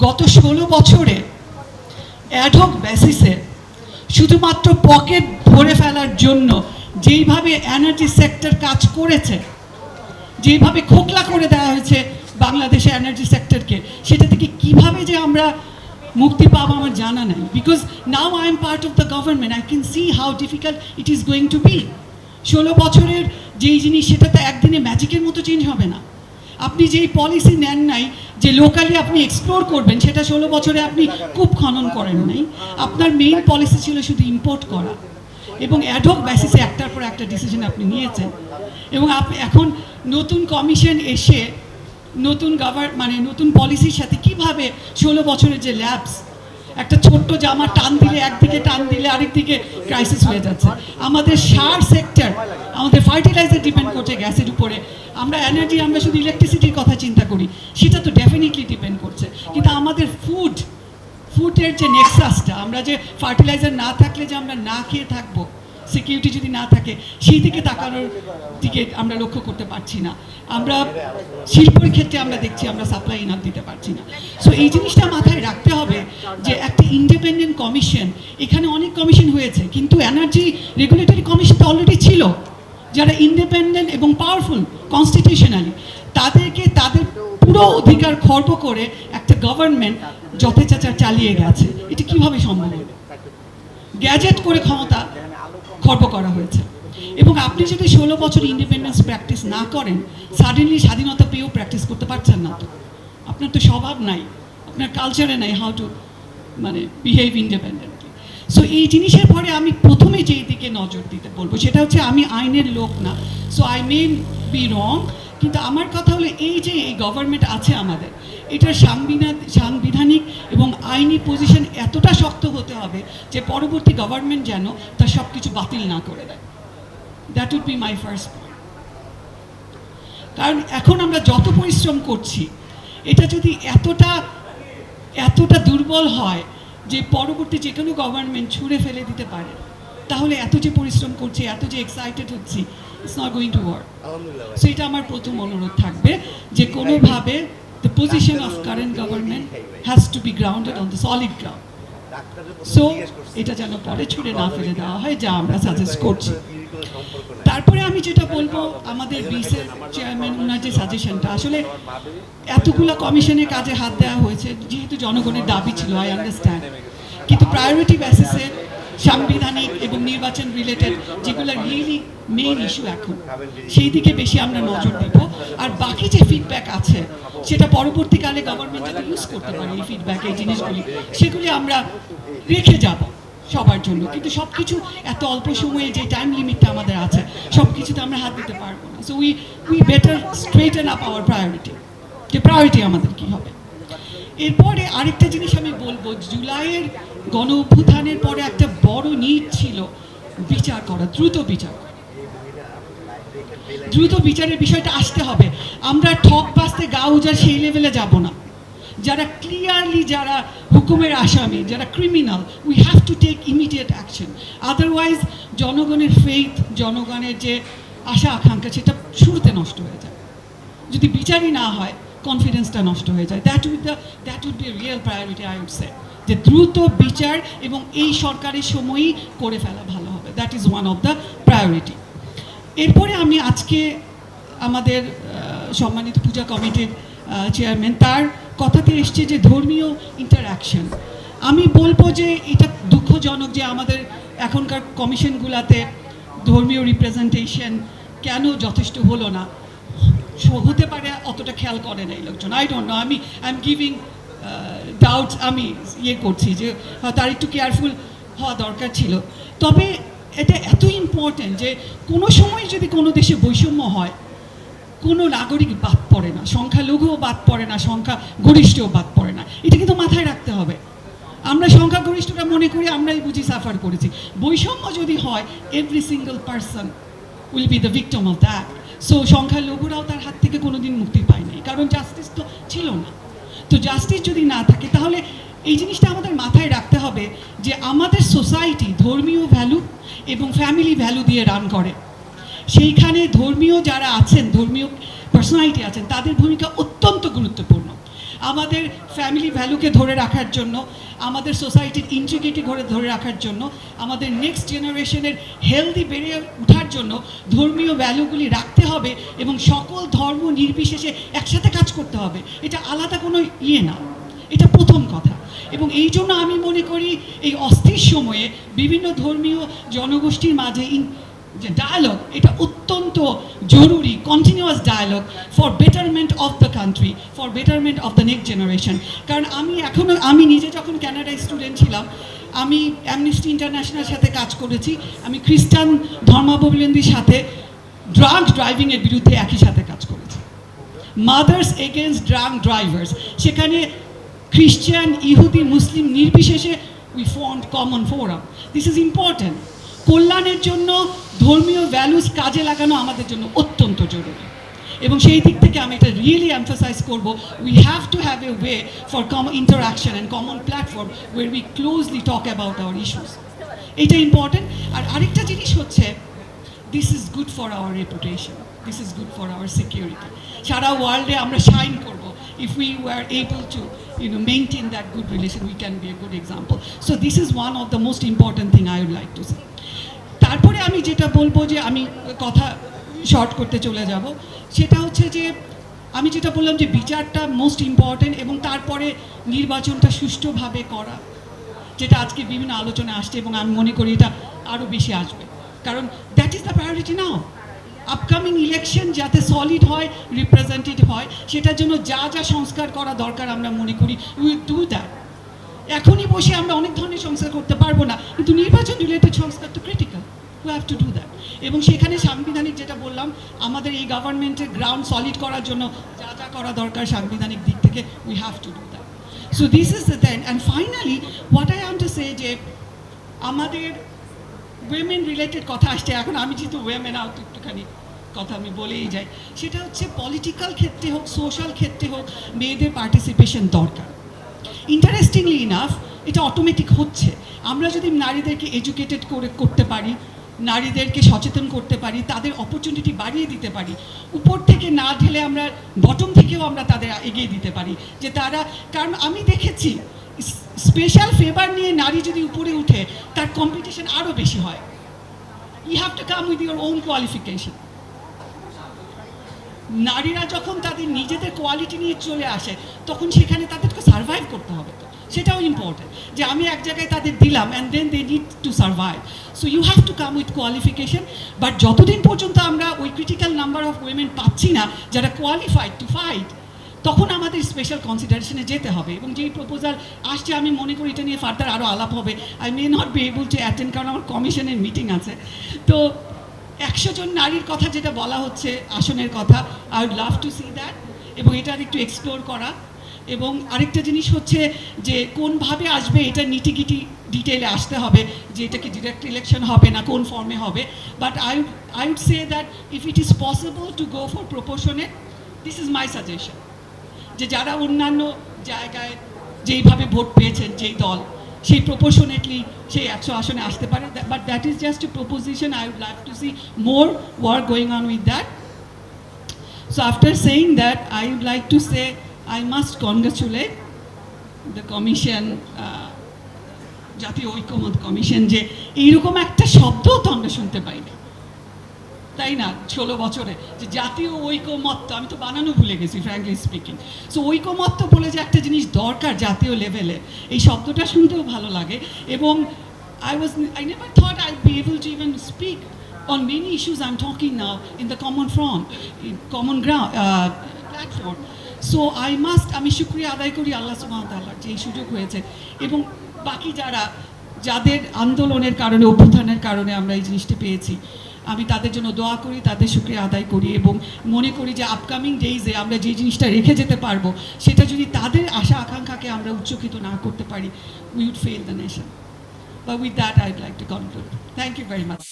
গত 16 বছরে অ্যাডহক বেসিসে শুধুমাত্র পকেট ভরে ফেলার জন্য যেইভাবে এনার্জি সেক্টর কাজ করেছে, যেভাবে খোকলা করে দেওয়া হয়েছে বাংলাদেশে এনার্জি সেক্টরকে, সেটা থেকে কিভাবে যে আমরা মুক্তি পাবো আমার জানা নাই। Because now I am part of the government, I can see how difficult it is going to be. 16 বছরের যেই জিনিস সেটা তো একদিনে ম্যাজিকের মতো চেঞ্জ হবে না। আপনি যেই পলিসি নেন নাই যে লোকালি আপনি এক্সপ্লোর করবেন, সেটা 16 বছরে আপনি কূপ খনন করেন নাই। আপনার মেইন পলিসি ছিল শুধু ইম্পোর্ট করা, এবং অ্যাডহক বেসিসে একটার পর একটা ডিসিশন আপনি নিয়েছেন। এবং আপনি এখন নতুন কমিশন এসে নতুন নতুন পলিসির সাথে কিভাবে 16 বছরের যে ল্যাবস, একটা ছোট্ট জামা টান দিলে একদিকে, টান দিলে আরেকদিকে ক্রাইসিস হয়ে যাচ্ছে। আমাদের সার সেক্টর, আমাদের ফার্টিলাইজার ডিপেন্ড করছে গ্যাসের উপরে। আমরা এনার্জি, আমরা শুধু ইলেকট্রিসিটির কথা চিন্তা করি, সেটা তো ডেফিনেটলি ডিপেন্ড করছে। কিন্তু আমাদের ফুডের যে নেক্সাসটা, আমরা যে ফার্টিলাইজার না থাকলে যে আমরা না খেয়ে থাকবো, সিকিউরিটি যদি না থাকে, সেই দিকে তাকানোর দিকে আমরা লক্ষ্য করতে পারছি না। আমরা শিল্পের ক্ষেত্রে আমরা দেখছি আমরা সাপ্লাই ইনাফ দিতে পারছি না। সো এই জিনিসটা মাথায় রাখতে হবে যে একটা ইন্ডিপেন্ডেন্ট কমিশন, এখানে অনেক কমিশন হয়েছে, কিন্তু এনার্জি রেগুলেটরি কমিশন তো অলরেডি ছিল, যারা ইন্ডিপেন্ডেন্ট এবং পাওয়ারফুল কনস্টিটিউশনালি, তাদেরকে তাদের পুরো অধিকার খর্ব করে একটা গভর্নমেন্ট যথেচ্ছাচার চালিয়ে গেছে। এটা কিভাবে সম্ভব হবে? গ্যাজেট করে ক্ষমতা খর্ব করা হয়েছে। এবং আপনি যদি 16 বছর ইন্ডিপেন্ডেন্স প্র্যাকটিস না করেন, সাডেনলি স্বাধীনতা পেয়েও প্র্যাকটিস করতে পারছেন না। তো আপনার তো স্বভাব নাই, আপনার কালচারে নাই how to behave independently. So এই জিনিসের পরে আমি প্রথমে যেই দিকে নজর দিতে বলবো সেটা হচ্ছে, আমি আইনের লোক না, so I may be wrong, কিন্তু আমার কথা হলো এই যে এই গভর্নমেন্ট আছে আমাদের, এটার সাংবিধানিক এবং আইনি পজিশন এতটা শক্ত হতে হবে যে পরবর্তী গভর্নমেন্ট যেন তার সব কিছু বাতিল না করে দেয়। That would be my first point. কারণ এখন আমরা যত পরিশ্রম করছি, এটা যদি এতটা দুর্বল হয় যে পরবর্তী যে কোনো গভর্নমেন্ট ছুঁড়ে ফেলে দিতে পারে, তাহলে এত যে পরিশ্রম করছি, এত যে এক্সাইটেড হচ্ছি, it's not going to work. So এটা আমার প্রথম অনুরোধ থাকবে যে কোনোভাবে the position of current government has to be grounded on the solid ground. So এটা যেন পরে ছুঁড়ে না ফেলে দেওয়া হয়, যা আমরা সাজেস্ট করছি। তারপরে আমি যেটা বলবো, আমাদের বিসের চেয়ারম্যান ওনার যে সাজেশনটা, আসলে এতগুলো কমিশনের কাজে হাত দেওয়া হয়েছে যেহেতু জনগণের দাবি ছিল, আই আন্ডারস্ট্যান্ড, কিন্তু প্রায়োরিটি বেসিসে সাংবিধানিক এবং নির্বাচন রিলেটেড যেগুলো রিয়েলি মেইন ইস্যু, এখন সেই দিকে বেশি আমরা নজর দিব। আর বাকি যে ফিডব্যাক আছে, সেটা পরবর্তীকালে গভর্নমেন্ট যাতে ইউজ করতে পারে, এই ফিডব্যাক, এই জিনিসগুলি, সেগুলি আমরা রেখে যাব সবার জন্য। কিন্তু সব কিছু এত অল্প সময়ে যে টাইম লিমিটটা আমাদের আছে, সব কিছুতে আমরা হাত দিতে পারবো না। So we better straighten up our priority, যে প্রায়োরিটি আমাদের কী হবে। এরপরে আরেকটা জিনিস আমি বলবো, জুলাইয়ের গণ অভ্যুত্থানের পরে একটা বড় নিড ছিল বিচার করা, দ্রুত বিচার করা। দ্রুত বিচারের বিষয়টা আসতে হবে। আমরা ঠক বাঁচতে গা উজার সেই লেভেলে যাব না। যারা ক্লিয়ারলি, যারা হুকুমের আসামি, যারা criminal, we have to take immediate action. Otherwise জনগণের ফেইথ, জনগণের যে আশা আকাঙ্ক্ষা, সেটা শুরুতে নষ্ট হয়ে যায়। যদি বিচারই না হয়, কনফিডেন্সটা নষ্ট হয়ে যায়। That would be real priority, I would say, যে দ্রুত বিচার এবং এই সরকারের সময়ই করে ফেলা ভালো হবে। That is one of the priority. এরপরে আমি আজকে আমাদের সম্মানিত পূজা কমিটির চেয়ারম্যান, তার কথাতে এসছে যে ধর্মীয় ইন্টারঅ্যাকশন। আমি বলবো যে এটা দুঃখজনক যে আমাদের এখনকার কমিশনগুলোতে ধর্মীয় রিপ্রেজেন্টেশন কেন যথেষ্ট হলো না। হতে পারে অতটা খেয়াল করে না এই লোকজন, I don't know. I am giving doubts, আমি করছি যে তার একটু কেয়ারফুল হওয়া দরকার ছিল। তবে এটা এত ইম্পর্টেন্ট যে কোনো সময় যদি কোনো দেশে বৈষম্য হয়, কোনো নাগরিক বাদ পড়ে না, সংখ্যালঘুও বাদ পড়ে না, সংখ্যা গরিষ্ঠও বাদ পড়ে না। এটা কিন্তু মাথায় রাখতে হবে। আমরা সংখ্যাগরিষ্ঠটা মনে করি আমরাই বুঝি সাফার করেছি। বৈষম্য যদি হয়, every single person will be the victim of that. So সংখ্যালঘুরাও তার হাত থেকে কোনোদিন মুক্তি পায়নি, কারণ জাস্টিস তো ছিল না। তো জাস্টিস যদি না থাকে, তাহলে এই জিনিসটা আমাদের মাথায় রাখতে হবে যে আমাদের সোসাইটি ধর্মীয় ভ্যালু এবং ফ্যামিলি ভ্যালু দিয়ে রান করে। সেইখানে ধর্মীয় যারা আছেন, ধর্মীয় পার্সোনালিটি আছেন, তাদের ভূমিকা অত্যন্ত গুরুত্বপূর্ণ। আমাদের ফ্যামিলি ভ্যালুকে ধরে রাখার জন্য, আমাদের সোসাইটির ইন্টিগ্রিটি ধরে রাখার জন্য, আমাদের নেক্সট জেনারেশনের হেলদি বেড়ে ওঠার জন্য ধর্মীয় ভ্যালুগুলি রাখতে হবে এবং সকল ধর্ম নির্বিশেষে একসাথে কাজ করতে হবে। এটা আলাদা কোনো না, এটা প্রথম কথা। এবং এই জন্য আমি মনে করি এই অস্থির সময়ে বিভিন্ন ধর্মীয় জনগোষ্ঠীর মাঝে যে ডায়ালগ, এটা অত্যন্ত জরুরি, continuous dialogue for betterment of the country, for betterment of the next generation. কারণ আমি নিজে যখন ক্যানাডায় স্টুডেন্ট ছিলাম, আমি অ্যামনেস্টি ইন্টারন্যাশনাল সাথে কাজ করেছি, আমি খ্রিস্টান ধর্মাবলম্বীর সাথে ড্রাগ ড্রাইভিংয়ের বিরুদ্ধে একই সাথে কাজ করেছি, মাদার্স এগেনস্ট ড্রাগ ড্রাইভার্স। সেখানে খ্রিস্টান, ইহুদি, মুসলিম নির্বিশেষে we formed common forum. This is important. কল্যাণের জন্য ধর্মীয় ভ্যালুস কাজে লাগানো আমাদের জন্য অত্যন্ত জরুরি। এবং সেই দিক থেকে আমি এটা রিয়েলি এমফাসাইজ করব, we have to have a way for common interaction and common platform where we closely talk about our issues. এটা ইম্পর্টেন্ট। আর আরেকটা জিনিস হচ্ছে, this is good for our reputation, this is good for our security. সারা ওয়ার্ল্ডে আমরা shine করব if we were able to maintain that good relation. We can be a good example. So this is one of the most important thing I would like to say. তারপরে আমি যেটা বলবো, যে আমি কথা শর্ট করতে চলে যাব, সেটা হচ্ছে যে আমি যেটা বললাম যে বিচারটা মোস্ট ইম্পর্টেন্ট, এবং তারপরে নির্বাচনটা সুষ্ঠুভাবে করা, যেটা আজকে বিভিন্ন আলোচনা আসছে এবং আমি মনে করি এটা আরও বেশি আসবে, কারণ that is the priority now. Upcoming election যাতে সলিড হয়, রিপ্রেজেন্টেটিভ হয়, সেটার জন্য যা যা সংস্কার করা দরকার আমরা মনে করি উইল ডু দ্যাট। এখনই বসে আমরা অনেক ধরনের সংস্কার করতে পারবো না, কিন্তু নির্বাচন রিলেটেড সংস্কার তো critical, we have to do that. এবং সেখানে সাংবিধানিক, যেটা বললাম, আমাদের এই গভর্নমেন্টের গ্রাউন্ড সলিড করার জন্য যা যা করা দরকার সাংবিধানিক দিক থেকে, we have to do that. So this is the then. And finally what I want to say, যে আমাদের উইমেন রিলেটেড কথা আসছে, এখন আমি যেহেতু উইমেন আউট একটুখানি কথা আমি বলেই যাই, সেটা হচ্ছে পলিটিক্যাল ক্ষেত্রে হোক, সোশ্যাল ক্ষেত্রে হোক, মেয়েদের পার্টিসিপেশন দরকার। ইন্টারেস্টিংলি ইনাফ এটা অটোমেটিক হচ্ছে। আমরা যদি নারীদেরকে এডুকেটেড করতে পারি, নারীদেরকে সচেতন করতে পারি, তাদের অপরচুনিটি বাড়িয়ে দিতে পারি, উপর থেকে না ঢেলে আমরা বটম থেকেও আমরা তাদের এগিয়ে দিতে পারি, যে তারা, কারণ আমি দেখেছি স্পেশাল ফেভার নিয়ে নারী যদি উপরে উঠে, তার কম্পিটিশন আরও বেশি হয়। You have to come with your own qualification. নারীরা যখন তাদের নিজেদের কোয়ালিটি নিয়ে চলে আসে, তখন সেখানে তাদেরকে সার্ভাইভ করতে হবে, তো সেটাও ইম্পর্টেন্ট, যে আমি এক জায়গায় তাদের দিলাম and then they need to survive. So you have to come with qualification. But যতদিন পর্যন্ত আমরা ওই ক্রিটিক্যাল নাম্বার অফ উইমেন পাচ্ছি না যারা কোয়ালিফাইড টু ফাইট, তখন আমাদের স্পেশাল কনসিডারেশনে যেতে হবে। এবং যেই প্রপোজাল আসছে, আমি মনে করি এটা নিয়ে ফার্দার আরও আলাপ হবে। I may not be able to attend, কারণ আমার কমিশনের মিটিং আছে। তো 100 জন নারীর কথা যেটা বলা হচ্ছে, আসনের কথা, I would love to see that, এবং এটার একটু এক্সপ্লোর করা। এবং আরেকটা জিনিস হচ্ছে যে কোনভাবে আসবে, এটা নিটিগিটি ডিটেলে আসতে হবে, যে এটা কি ডিরেক্ট ইলেকশন হবে না কোন ফর্মে হবে। But I would say that if it is possible to go for proportionate, this is my suggestion, যে যারা অন্যান্য জায়গায় যেইভাবে ভোট পেয়েছেন যেই দল, সেই প্রপোর্শনেটলি সেই 100 আসনে আসতে পারে। But that is just a proposition. I would like to see more work going on with that. So after saying that, I would like to say I must congratulate the commission, জাতীয় ঐক্যমত commission, যে এইরকম একটা শব্দও তো আমরা শুনতে পাইনি, তাই না, 16 বছরে, যে জাতীয় ঐকমত্য। আমি তো বানানো ভুলে গেছি, ফ্র্যাঙ্কলি স্পিকিং। সো ঐকমত্য বলে যে একটা জিনিস দরকার জাতীয় লেভেলে, এই শব্দটা শুনতেও ভালো লাগে। এবং I never thought I'd be able to even speak on many issues I'm talking now in the common front, in common ground platform. So আমি শুকরিয়া আদায় করি আল্লাহ সুবহানাহু ওয়া তাআলার, যে এই সুযোগ হয়েছে। এবং বাকি যাদের আন্দোলনের কারণে, অভ্যুত্থানের কারণে আমরা এই জিনিসটি পেয়েছি, আমি তাদের জন্য দোয়া করি, তাদের শুকরিয়া আদায় করি, এবং মনে করি যে আপকামিং ডেইজে আমরা যে জিনিসটা রেখে যেতে পারবো, সেটা যদি তাদের আশা আকাঙ্ক্ষাকে আমরা উচ্চকিত না করতে পারি, we would fail the nation. But with that, I'd like to conclude. Thank you very much.